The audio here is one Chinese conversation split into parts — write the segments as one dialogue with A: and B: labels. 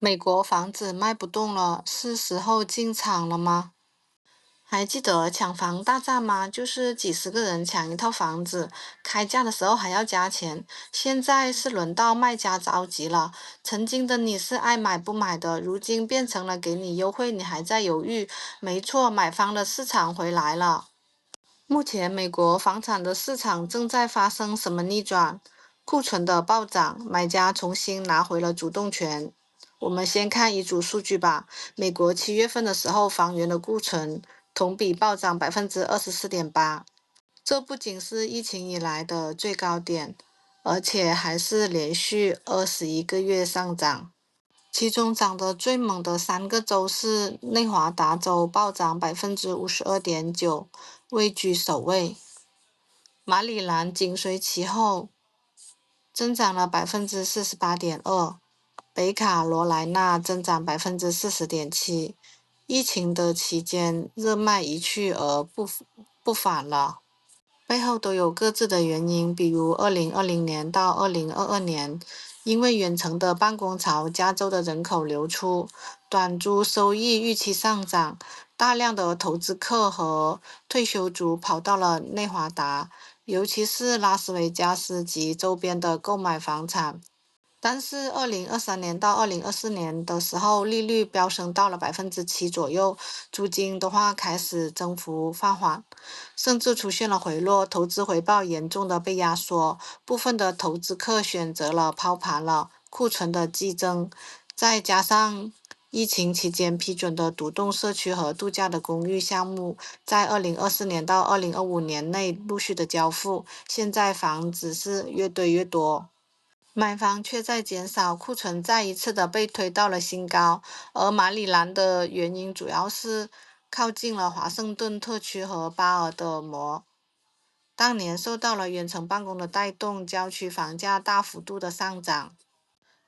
A: 美国房子卖不动了，是时候进场了吗？还记得抢房大战吗？就是几十个人抢一套房子，开价的时候还要加钱。现在是轮到卖家着急了。曾经的你是爱买不买的，如今变成了给你优惠，你还在犹豫。没错，买方的市场回来了。目前美国房产的市场正在发生什么逆转？库存的暴涨，买家重新拿回了主动权。我们先看一组数据吧。美国7月份的时候，房源的库存同比暴涨24.8%，这不仅是疫情以来的最高点，而且还是连续21个月上涨。其中涨得最猛的3个州是内华达州，暴涨52.9%，位居首位。马里兰紧随其后，增长了48.2%，北卡罗来纳增长40.7%。疫情的期间，热卖一去而不返了。背后都有各自的原因，比如2020年到2022年，因为远程的办公潮，加州的人口流出，短租收益预期上涨，大量的投资客和退休族跑到了内华达，尤其是拉斯维加斯及周边的购买房产。但是2023年到2024年的时候，利率飙升到了7%左右，租金的话开始增幅放缓，甚至出现了回落，投资回报严重的被压缩，部分的投资客选择了抛盘了，库存的激增，再加上疫情期间批准的独栋社区和度假的公寓项目，在2024年到2025年内陆续的交付，现在房子是越堆越多。买房却在减少，库存再一次的被推到了新高，而马里兰的原因主要是靠近了华盛顿特区和巴尔的摩，当年受到了远程办公的带动，郊区房价大幅度的上涨，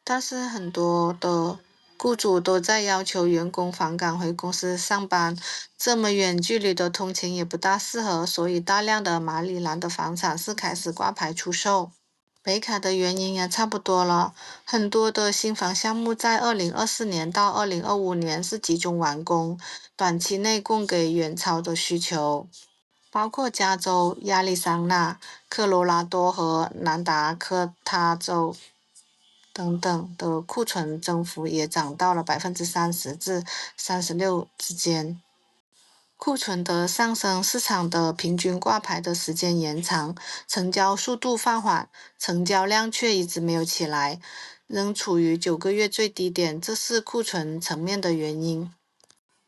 A: 但是很多的雇主都在要求员工返岗回公司上班，这么远距离的通勤也不大适合，所以大量的马里兰的房产是开始挂牌出售。北卡的原因也差不多了，很多的新房项目在2024年到2025年是集中完工，短期内供给远超的需求，包括加州、亚利桑那、科罗拉多和南达科他州等等的库存增幅也涨到了30%至36%之间。库存的上升，市场的平均挂牌的时间延长，成交速度放缓，成交量却一直没有起来，仍处于9个月最低点，这是库存层面的原因。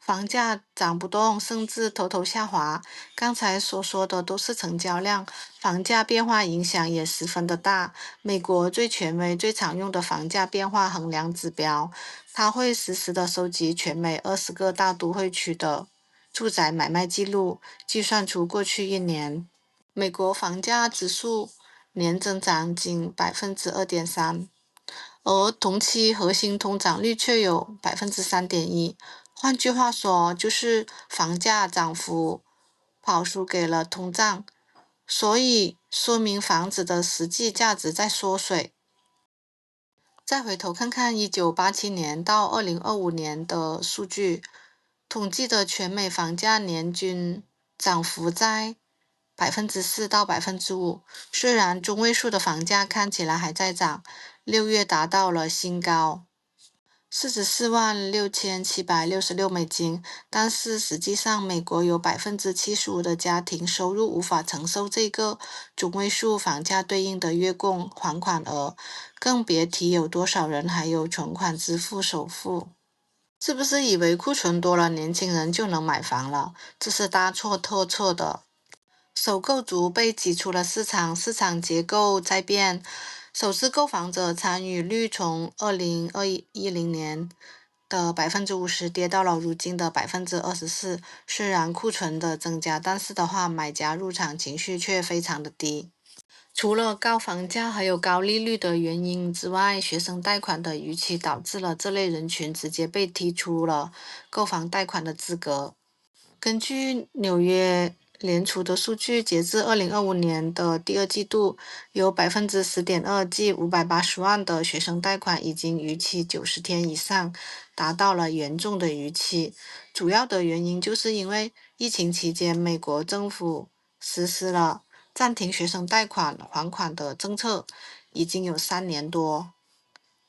A: 房价涨不动，甚至偷偷下滑。刚才所说的都是成交量，房价变化影响也十分的大。美国最权威、最常用的房价变化衡量指标，它会实时的收集全美20个大都会区的住宅买卖记录，计算出过去一年美国房价指数年增长仅2.3%。而同期核心通胀率却有3.1%，换句话说，就是房价涨幅跑输给了通胀，所以说明房子的实际价值在缩水。再回头看看1987年到2025年的数据，统计的全美房价年均涨幅在4%到5%。虽然中位数的房价看起来还在涨，6月达到了新高，44.6766美金，但是实际上美国有75%的家庭收入无法承受这个中位数房价对应的月供还款额，更别提有多少人还有存款支付首付。是不是以为库存多了，年轻人就能买房了？这是大错特错的。首购族被挤出了市场，市场结构在变，首次购房者参与率从2010年的50%跌到了如今的24%。虽然库存的增加，但是的话，买家入场情绪却非常的低。除了高房价还有高利率的原因之外，学生贷款的逾期导致了这类人群直接被踢出了购房贷款的资格。根据纽约联储的数据，截至2025年的第二季度，有10.2%即580万的学生贷款已经逾期90天以上，达到了严重的逾期。主要的原因就是因为疫情期间，美国政府实施了暂停学生贷款还款的政策，已经有3年多。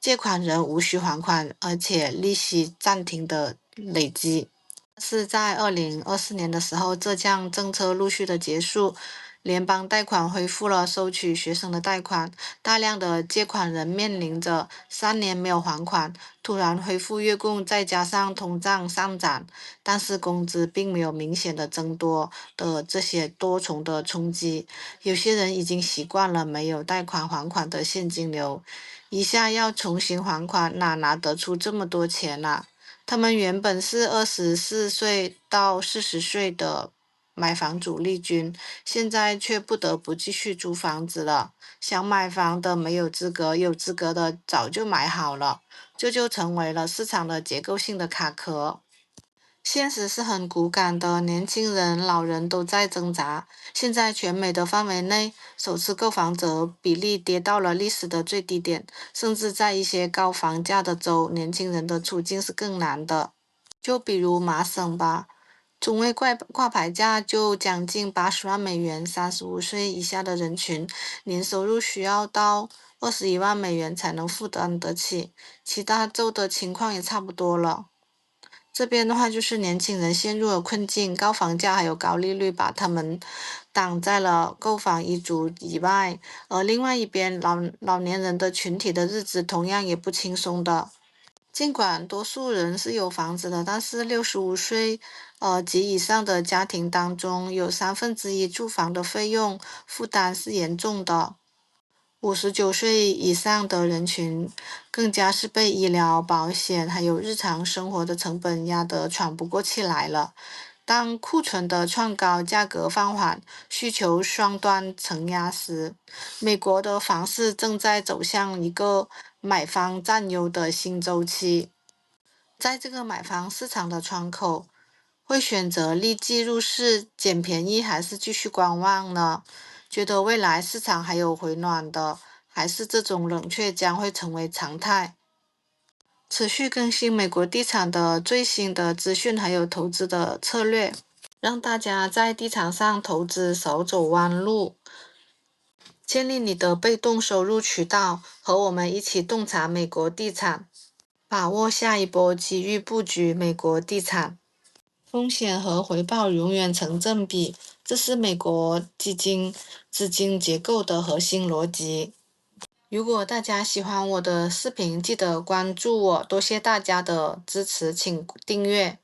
A: 借款人无需还款，而且利息暂停的累积。是在2024年的时候，这项政策陆续的结束，联邦贷款恢复了收取学生的贷款，大量的借款人面临着3年没有还款，突然恢复月供，再加上通胀上涨，但是工资并没有明显的增多的这些多重的冲击，有些人已经习惯了没有贷款还款的现金流，一下要重新还款，哪拿得出这么多钱啊？他们原本是24岁到40岁的买房主力军，现在却不得不继续租房子了。想买房的没有资格，有资格的早就买好了，这就成为了市场的结构性的卡壳。现实是很骨感的，年轻人、老人都在挣扎。现在全美的范围内，首次购房者比例跌到了历史的最低点，甚至在一些高房价的州，年轻人的处境是更难的。就比如麻省吧，中位挂牌价就将近80万美元，35岁以下的人群年收入需要到21万美元才能负担得起。其他州的情况也差不多了。这边的话就是年轻人陷入了困境，高房价还有高利率把他们挡在了购房一族以外，而另外一边老年人的群体的日子同样也不轻松的。尽管多数人是有房子的，但是65岁及以上的家庭当中，有1/3住房的费用负担是严重的。59岁以上的人群更加是被医疗保险还有日常生活的成本压得喘不过气来了。当库存的创高，价格放缓，需求双端承压时，美国的房市正在走向一个买方占优的新周期。在这个买房市场的窗口，会选择立即入市捡便宜，还是继续观望呢？觉得未来市场还有回暖的，还是这种冷却将会成为常态？持续更新美国地产的最新的资讯，还有投资的策略，让大家在地产上投资少走弯路，建立你的被动收入渠道，和我们一起洞察美国地产，把握下一波机遇，布局美国地产。风险和回报永远成正比，这是美国基金资金结构的核心逻辑。如果大家喜欢我的视频，记得关注我，多谢大家的支持，请订阅。